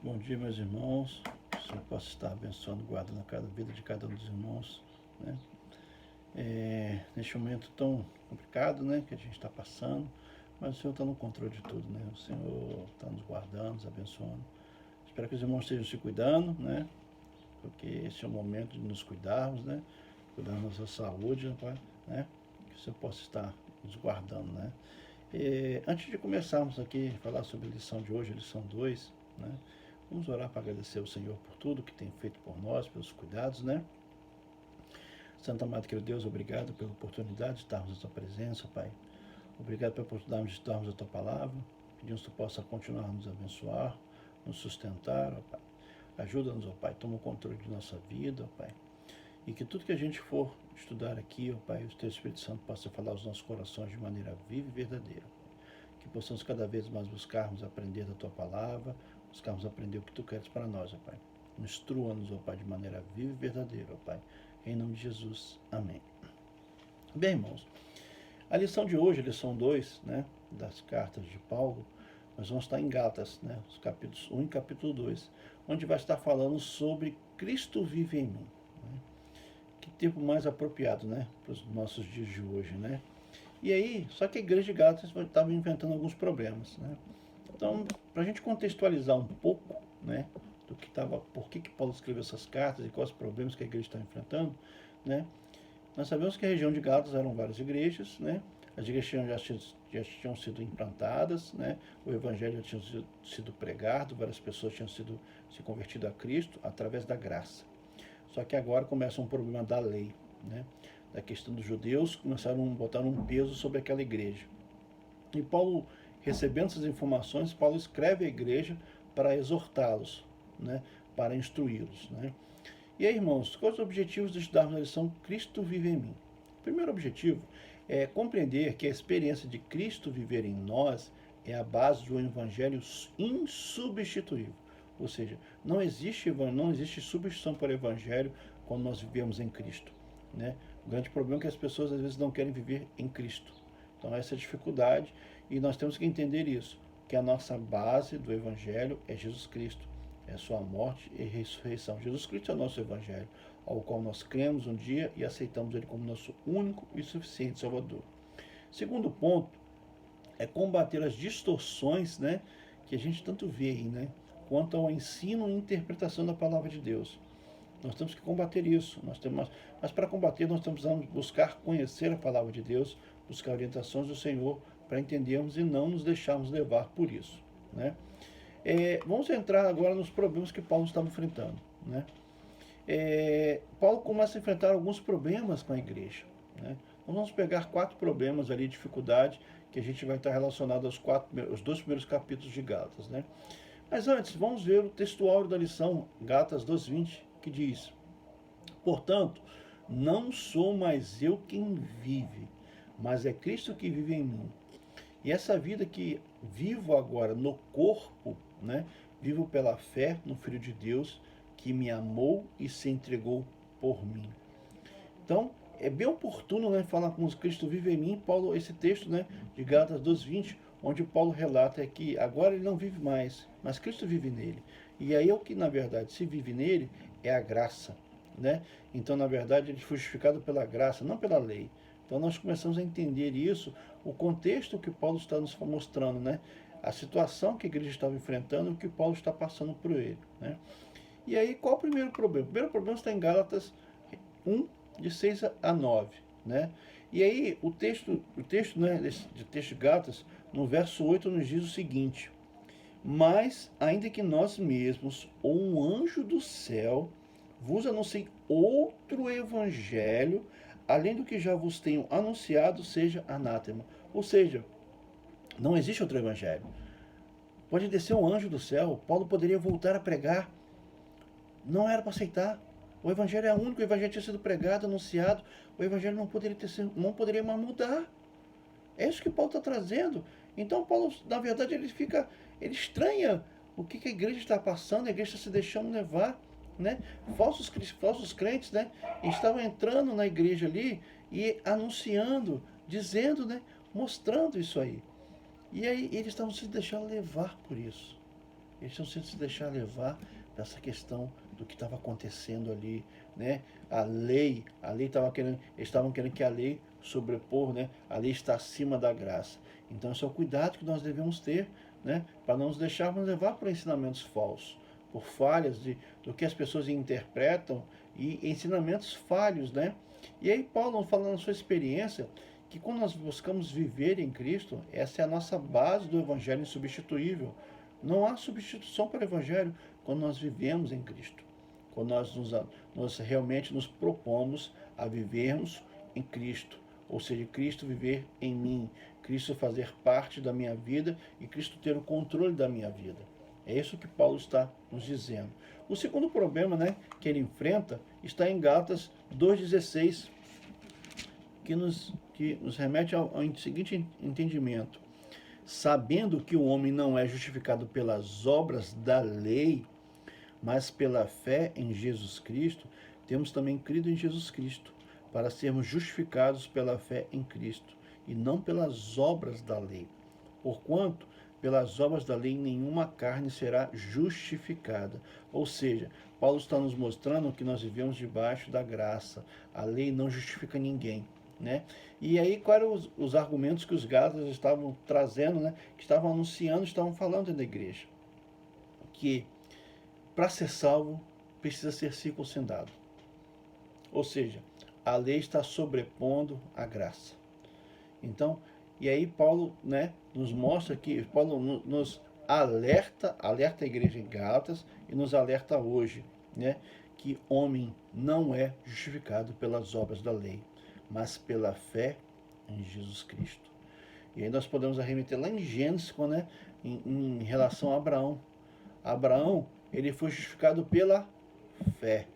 Bom dia, meus irmãos. Que o Senhor possa estar abençoando, guardando cada vida de cada um dos irmãos, né? Neste momento tão complicado, né, que a gente está passando, mas o Senhor está no controle de tudo, né? O Senhor está nos guardando, nos abençoando. Espero que os irmãos estejam se cuidando, né? Porque esse é o momento de nos cuidarmos, né? Cuidar da nossa saúde, né? Que o Senhor possa estar nos guardando, né? Antes de começarmos aqui a falar sobre a lição de hoje, a lição 2, né? Vamos orar para agradecer ao Senhor por tudo que tem feito por nós, pelos cuidados, né? Santo amado querido Deus, obrigado pela oportunidade de estarmos na tua presença, Pai. Obrigado pela oportunidade de estarmos na tua palavra. Pedimos que tu possa continuar a nos abençoar, nos sustentar, ó Pai. Ajuda-nos, ó Pai, toma o controle de nossa vida, ó Pai. E que tudo que a gente for estudar aqui, ó Pai, o teu Espírito Santo possa falar aos nossos corações de maneira viva e verdadeira. Que possamos cada vez mais buscarmos aprender da tua palavra, buscarmos aprender o que tu queres para nós, ó Pai. Instrua-nos, ó Pai, de maneira viva e verdadeira, ó Pai. Em nome de Jesus. Amém. Bem, irmãos, a lição de hoje, a lição 2, né, das cartas de Paulo, nós vamos estar em Gálatas, né, os capítulos 1 e capítulo 2, onde vai estar falando sobre Cristo vive em mim. Né? Que tempo mais apropriado, né, para os nossos dias de hoje, né? E aí, só que a igreja de Gálatas estava inventando alguns problemas, né? Então, para a gente contextualizar um pouco, né, do que estava, por que Paulo escreveu essas cartas e quais os problemas que a igreja está enfrentando, né? Nós sabemos que a região de Gálatas eram várias igrejas, né? As igrejas já tinham sido implantadas, né? O evangelho já tinha sido pregado, várias pessoas tinham se convertido a Cristo através da graça. Só que agora começa um problema da lei, né? Da questão dos judeus, começaram a botar um peso sobre aquela igreja. E Paulo, recebendo essas informações, Paulo escreve à igreja para exortá-los, né? Para instruí-los, né? E aí, irmãos, quais os objetivos de estudarmos a lição Cristo vive em mim? O primeiro objetivo é compreender que a experiência de Cristo viver em nós é a base de um evangelho insubstituível. Ou seja, não existe substituição para o evangelho quando nós vivemos em Cristo, né? O grande problema é que as pessoas às vezes não querem viver em Cristo. Então essa é a dificuldade e nós temos que entender isso, que a nossa base do evangelho é Jesus Cristo, é a sua morte e ressurreição. Jesus Cristo é o nosso evangelho, ao qual nós cremos um dia e aceitamos ele como nosso único e suficiente Salvador. Segundo ponto é combater as distorções, né, que a gente tanto vê aí, né, quanto ao ensino e interpretação da palavra de Deus. Nós temos que combater isso. Mas para combater, nós precisamos buscar conhecer a palavra de Deus, buscar orientações do Senhor para entendermos e não nos deixarmos levar por isso, né? Vamos entrar agora nos problemas que Paulo estava enfrentando, né? Paulo começa a enfrentar alguns problemas com a igreja, né? Então vamos pegar 4 problemas ali, dificuldade, que a gente vai estar relacionado aos 2 primeiros capítulos de Gálatas, né? Mas antes, vamos ver o textuário da lição, Gálatas 2:20, que diz: portanto, não sou mais eu quem vive, mas é Cristo que vive em mim. E essa vida que vivo agora no corpo, né, vivo pela fé no Filho de Deus, que me amou e se entregou por mim. Então, é bem oportuno, né, falar com Cristo vive em mim, Paulo, esse texto, né, de Gálatas 2:20, onde Paulo relata que agora ele não vive mais, mas Cristo vive nele. E aí é o que, na verdade, se vive nele é a graça, né? Então, na verdade, ele foi justificado pela graça, não pela lei. Então, nós começamos a entender isso, o contexto que Paulo está nos mostrando, né? A situação que a igreja estava enfrentando e o que Paulo está passando por ele, né? E aí, qual o primeiro problema? O primeiro problema está em Gálatas 1, de 6 a 9, né? E aí o texto, né, de texto de Gálatas, no verso 8 nos diz o seguinte: mas ainda que nós mesmos ou um anjo do céu vos anuncie outro evangelho, além do que já vos tenho anunciado, seja anátema. Ou seja, não existe outro evangelho. Pode descer um anjo do céu, Paulo poderia voltar a pregar, não era para aceitar. O evangelho é único, o evangelho tinha sido pregado, anunciado, o evangelho não poderia mais mudar. É isso que Paulo está trazendo. Então Paulo, na verdade, ele estranha o que a igreja está passando, a igreja está se deixando levar, né? Falsos crentes, né, estavam entrando na igreja ali e anunciando, dizendo, né, mostrando isso aí. E aí eles estavam se deixando levar por isso. eles tinham sido se deixar levar dessa questão do que estava acontecendo ali, né? A lei eles estavam querendo que a lei sobrepor, né? A lei está acima da graça. Então esse é o cuidado que nós devemos ter, né? Para não nos deixarmos levar por ensinamentos falsos, por falhas do que as pessoas interpretam e ensinamentos falhos, né? E aí Paulo falando da sua experiência, que quando nós buscamos viver em Cristo, essa é a nossa base do Evangelho insubstituível. Não há substituição para o Evangelho quando nós vivemos em Cristo. Quando nós realmente nos propomos a vivermos em Cristo. Ou seja, Cristo viver em mim, Cristo fazer parte da minha vida e Cristo ter o controle da minha vida. É isso que Paulo está nos dizendo. O segundo problema, né, que ele enfrenta está em Gálatas 2,16, que nos remete ao seguinte entendimento. Sabendo que o homem não é justificado pelas obras da lei, mas pela fé em Jesus Cristo, temos também crido em Jesus Cristo, para sermos justificados pela fé em Cristo, e não pelas obras da lei. Porquanto, pelas obras da lei, nenhuma carne será justificada. Ou seja, Paulo está nos mostrando que nós vivemos debaixo da graça. A lei não justifica ninguém, né? E aí, quais eram os argumentos que os gálatas estavam trazendo, né? Que estavam anunciando, estavam falando da igreja? Que para ser salvo, precisa ser circuncidado. Ou seja, a lei está sobrepondo a graça. Então, e aí Paulo, né, nos mostra que Paulo nos alerta a igreja em Gálatas e nos alerta hoje, né, que homem não é justificado pelas obras da lei, mas pela fé em Jesus Cristo. E aí nós podemos arremeter lá em Gênesis, né, em relação a Abraão. Abraão, ele foi justificado pela fé,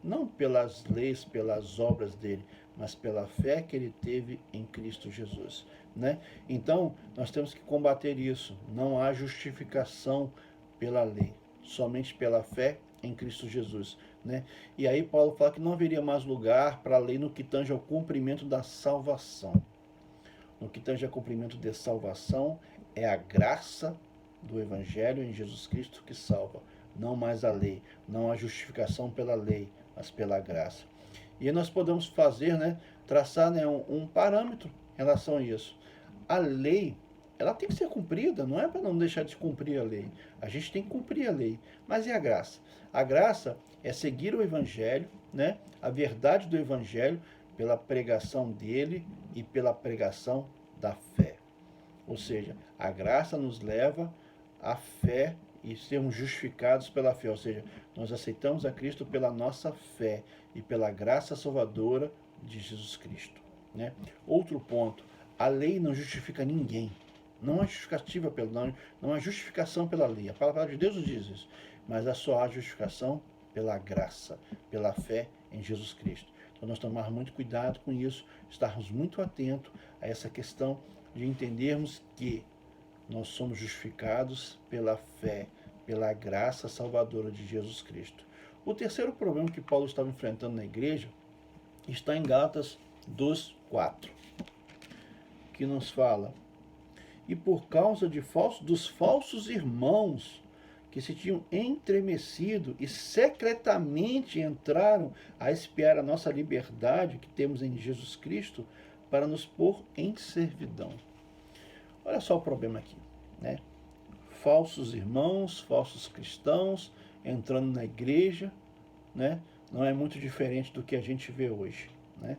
não pelas leis, pelas obras dele, mas pela fé que ele teve em Cristo Jesus, né? Então, nós temos que combater isso. Não há justificação pela lei, somente pela fé em Cristo Jesus, né? E aí Paulo fala que não haveria mais lugar para a lei no que tange ao cumprimento da salvação. No que tange ao cumprimento de salvação, é a graça do Evangelho em Jesus Cristo que salva, não mais a lei. Não há justificação pela lei, mas pela graça. E aí nós podemos fazer, né, traçar, né, um parâmetro em relação a isso. A lei, ela tem que ser cumprida, não é para não deixar de cumprir a lei. A gente tem que cumprir a lei. Mas e a graça? A graça é seguir o Evangelho, né, a verdade do Evangelho, pela pregação dele e pela pregação da fé. Ou seja, a graça nos leva à fé e sermos justificados pela fé. Ou seja, nós aceitamos a Cristo pela nossa fé e pela graça salvadora de Jesus Cristo, né? Outro ponto, a lei não justifica ninguém. Não há justificativa não há justificação pela lei. A palavra de Deus nos diz isso. Mas só há justificação pela graça, pela fé em Jesus Cristo. Então nós tomar muito cuidado com isso, estarmos muito atentos a essa questão de entendermos que nós somos justificados pela fé, pela graça salvadora de Jesus Cristo. O terceiro problema que Paulo estava enfrentando na igreja está em Gálatas 2:4, que nos fala: e por causa dos falsos irmãos que se tinham entremecido e secretamente entraram a espiar a nossa liberdade que temos em Jesus Cristo para nos pôr em servidão. Olha só o problema aqui, né? Falsos irmãos, falsos cristãos entrando na igreja, né? Não é muito diferente do que a gente vê hoje, né?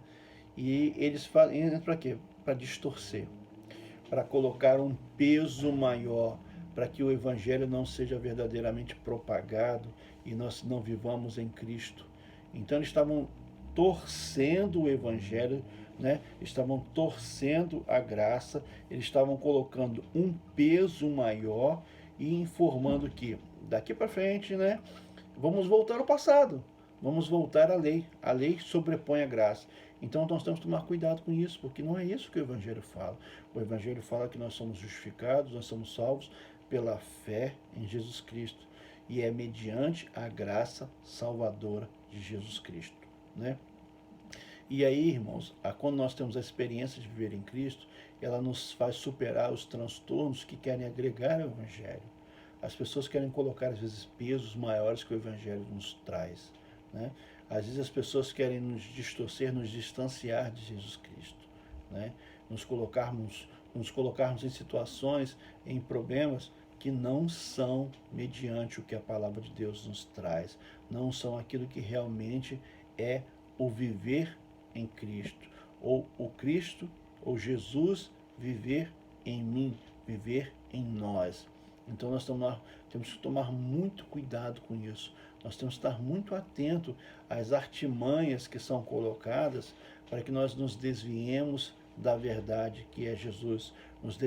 E eles entram para quê? Para distorcer, para colocar um peso maior, para que o evangelho não seja verdadeiramente propagado e nós não vivamos em Cristo. Então eles estavam torcendo o evangelho, né? Estavam torcendo a graça, eles estavam colocando um peso maior e informando que daqui para frente, né, vamos voltar ao passado, vamos voltar à lei. A lei sobrepõe a graça. Então nós temos que tomar cuidado com isso, porque não é isso que o Evangelho fala. O Evangelho fala que nós somos justificados, nós somos salvos pela fé em Jesus Cristo. E é mediante a graça salvadora de Jesus Cristo, né? E aí, irmãos, quando nós temos a experiência de viver em Cristo, ela nos faz superar os transtornos que querem agregar ao Evangelho. As pessoas querem colocar, às vezes, pesos maiores que o Evangelho nos traz, né? Às vezes as pessoas querem nos distorcer, nos distanciar de Jesus Cristo, né? Nos colocarmos em situações, em problemas que não são mediante o que a palavra de Deus nos traz, não são aquilo que realmente é o viver em Cristo, ou o Cristo, ou Jesus viver em mim, viver em nós. Então nós temos que tomar muito cuidado com isso. Nós temos que estar muito atento às artimanhas que são colocadas para que nós nos desviemos da verdade que é Jesus, nos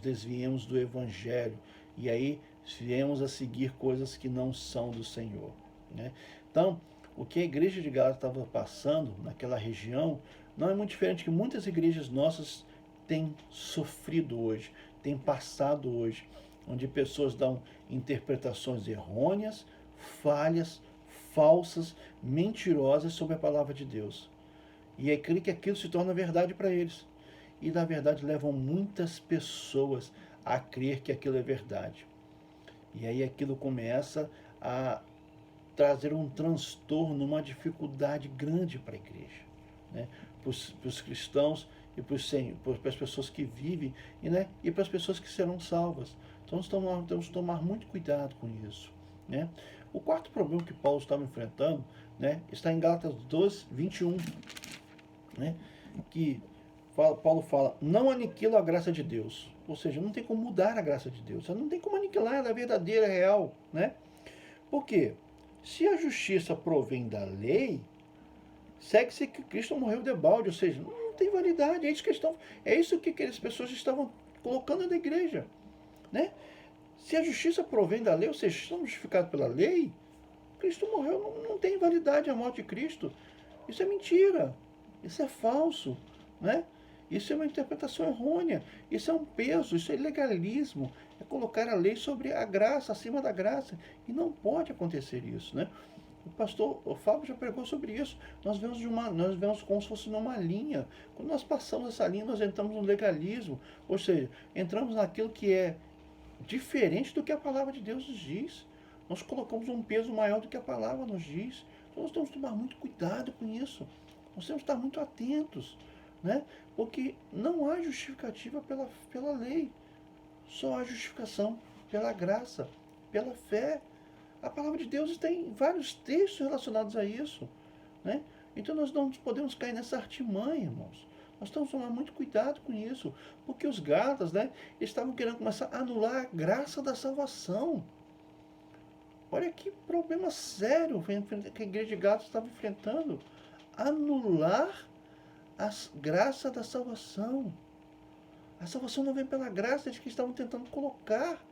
desviemos do Evangelho e aí viemos a seguir coisas que não são do Senhor, né? Então, o que a igreja de Gálatas estava passando naquela região não é muito diferente que muitas igrejas nossas têm sofrido hoje, têm passado hoje, onde pessoas dão interpretações errôneas, falhas, falsas, mentirosas sobre a palavra de Deus. E aí crê que aquilo se torna verdade para eles. E na verdade levam muitas pessoas a crer que aquilo é verdade. E aí aquilo começa a trazer um transtorno, uma dificuldade grande para a igreja, né? Para os cristãos e para as pessoas que vivem e para as pessoas que serão salvas. Então nós temos que tomar muito cuidado com isso, né? O quarto problema que Paulo estava enfrentando, né, está em Gálatas 12, 21, né, que Paulo fala, não aniquila a graça de Deus. Ou seja, não tem como mudar a graça de Deus. Não tem como aniquilar, ela é verdadeira, é real, né? Por quê? Se a justiça provém da lei, segue-se que Cristo morreu de balde, ou seja, não tem validade. É isso que aquelas pessoas estavam colocando na igreja, né? Se a justiça provém da lei, ou seja, estamos justificados pela lei, Cristo morreu, não tem validade a morte de Cristo. Isso é mentira, isso é falso, né? Isso é uma interpretação errônea, isso é um peso, isso é legalismo, é colocar a lei sobre a graça, acima da graça, e não pode acontecer isso, né? O Fábio já pregou sobre isso. Nós vemos como se fosse numa linha. Quando nós passamos essa linha, nós entramos no legalismo, ou seja, entramos naquilo que é diferente do que a palavra de Deus nos diz. Nós colocamos um peso maior do que a palavra nos diz. Então nós temos que tomar muito cuidado com isso. Nós temos que estar muito atentos, né? Porque não há justificativa pela lei. Só há justificação pela graça, pela fé. A palavra de Deus tem vários textos relacionados a isso, né? Então nós não podemos cair nessa artimanha, irmãos. Nós temos que tomar muito cuidado com isso, porque os Gálatas, né, estavam querendo começar a anular a graça da salvação. Olha que problema sério que a igreja de Gálatas estava enfrentando. Anular a graça da salvação. A salvação não vem pela graça, eles que estavam tentando colocar.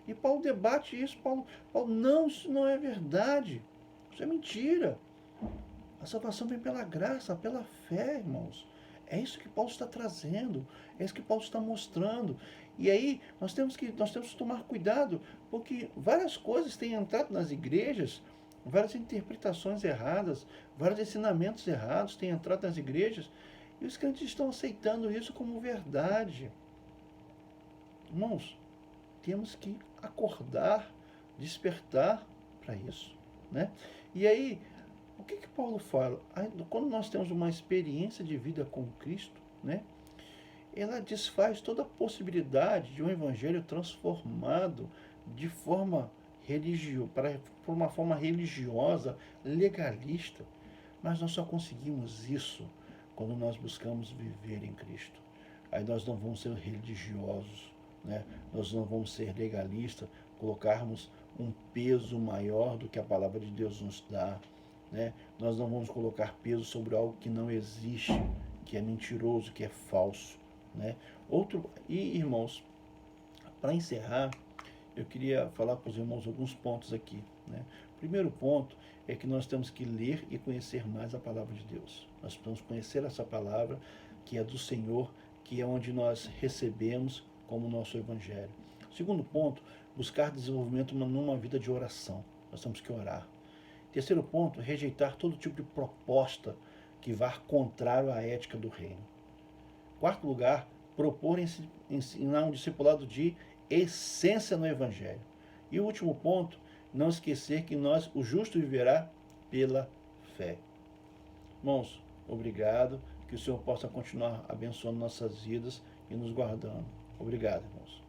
E Paulo debate isso. Paulo, não, isso não é verdade. Isso é mentira. A salvação vem pela graça, pela fé, irmãos. É isso que Paulo está trazendo. É isso que Paulo está mostrando. E aí nós temos que tomar cuidado, porque várias coisas têm entrado nas igrejas, várias interpretações erradas, vários ensinamentos errados têm entrado nas igrejas, e os crentes estão aceitando isso como verdade. Irmãos, temos que acordar, despertar para isso, né? E aí, o que Paulo fala? Quando nós temos uma experiência de vida com Cristo, né? Ela desfaz toda a possibilidade de um evangelho transformado de forma por uma forma religiosa, legalista. Mas nós só conseguimos isso quando nós buscamos viver em Cristo. Aí nós não vamos ser religiosos, né? Nós não vamos ser legalistas, colocarmos um peso maior do que a palavra de Deus nos dá, né? Nós não vamos colocar peso sobre algo que não existe, que é mentiroso, que é falso, né? Irmãos, para encerrar, eu queria falar para os irmãos alguns pontos aqui, né? O primeiro ponto é que nós temos que ler e conhecer mais a palavra de Deus. Nós precisamos conhecer essa palavra que é do Senhor, que é onde nós recebemos como nosso evangelho. Segundo ponto, buscar desenvolvimento numa vida de oração. Nós temos que orar. Terceiro ponto, rejeitar todo tipo de proposta que vá contrário à ética do reino. Quarto lugar, propor ensinar um discipulado de essência no evangelho. E o último ponto, não esquecer que o justo viverá pela fé. Irmãos, obrigado, que o Senhor possa continuar abençoando nossas vidas e nos guardando. Obrigado, irmãos.